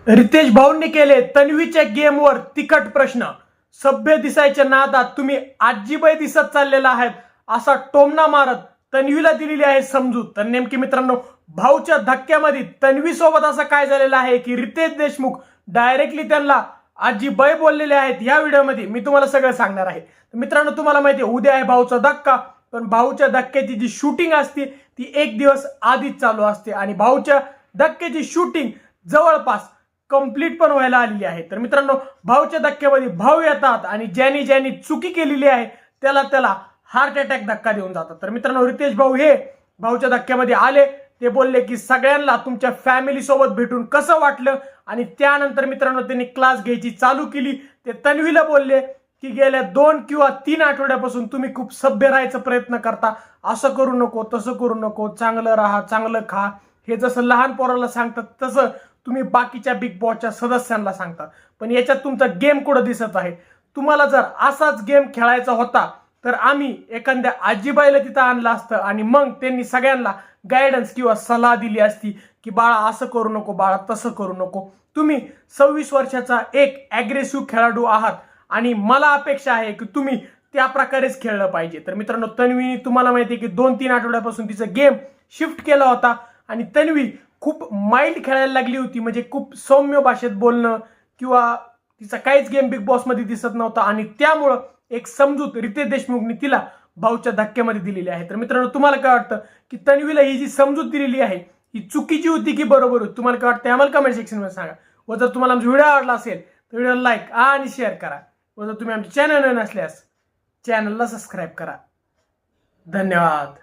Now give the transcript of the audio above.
रितेश भाऊंनी केले तन्वीच्या गेमवर तिखट प्रश्न. सभ्य दिसायच्या नादात तुम्ही आजीबाई दिसत चाललेला आहेत असा टोमणा मारत तन्वीला दिलेली आहे समजूत. तर नेमकी मित्रांनो, भाऊच्या धक्क्यामध्ये तन्वी सोबत असं काय झालेलं आहे की रितेश देशमुख डायरेक्टली त्यांना आजीबाई बोललेले आहेत. या व्हिडिओमध्ये मी तुम्हाला सगळं सांगणार आहे. तर मित्रांनो, तुम्हाला माहिती आहे उद्या आहे भाऊचा धक्का, पण भाऊच्या धक्क्याची जी शूटिंग असते ती एक दिवस आधीच चालू असते आणि भाऊच्या धक्क्याची शूटिंग जवळपास कंप्लीट पण व्हायला आलेली आहे. तर मित्रांनो, भाऊच्या धक्क्यामध्ये भाऊ येतात आणि ज्यांनी ज्यांनी चुकी केलेली आहे त्याला हार्ट अटॅक धक्का देऊन जातात. तर मित्रांनो, रितेश भाऊ हे भाऊच्या धक्क्यामध्ये आले, ते बोलले की सगळ्यांना तुमच्या फॅमिली सोबत भेटून कसं वाटलं, आणि त्यानंतर मित्रांनो त्यांनी क्लास घ्यायची चालू केली. ते तन्वीला बोलले की गेल्या 2 किंवा 3 आठवड्यापासून तुम्ही खूप सभ्य राहायचा प्रयत्न करता, असं करू नको, तसं करू नको, चांगलं राहा, चांगलं खा, हे जसं लहान पोराला सांगतात तसं तुम्ही बाकीच्या बिग बॉसच्या सदस्यांना सांगता. पण याच्यात तुमचा गेम कुठं दिसत आहे? तुम्हाला जर असाच गेम खेळायचा होता तर आम्ही एखाद्या आजीबाईला तिथं आणलं असतं आणि मग त्यांनी सगळ्यांना गायडन्स किंवा सल्ला दिली असती की बाळा असं करू नको, बाळा तसं करू नको. तुम्ही 26 वर्षाचा एक ॲग्रेसिव्ह खेळाडू आहात आणि मला अपेक्षा आहे की तुम्ही त्या प्रकारेच खेळलं पाहिजे. तर मित्रांनो, तन्वीने तुम्हाला माहिती आहे की 2-3 आठवड्यापासून तिचं गेम शिफ्ट केला होता आणि तन्वी खूप माइल्ड खेळायला लागली होती, म्हणजे खूप सौम्य भाषेत बोलणं किंवा तिचा काहीच गेम बिग बॉस मध्ये दिसत नव्हता आणि त्यामुळं एक समजूत रितेश देशमुखनी तिला भाऊच्या धक्क्यामध्ये दिलेली आहे. तर मित्रांनो, तुम्हाला काय वाटतं की तन्वीला ही जी समजूत दिलेली आहे ही चुकीची होती की बरोबर होती? तुम्हाला काय वाटतं आम्हाला कमेंट सेक्शन मध्ये सांगा. व जर तुम्हाला आमचा व्हिडिओ आवडला असेल तर व्हिडिओला लाईक आणि शेअर करा. व जर तुम्ही आमच्या चॅनल नसल्यास चॅनलला सबस्क्राईब करा. धन्यवाद.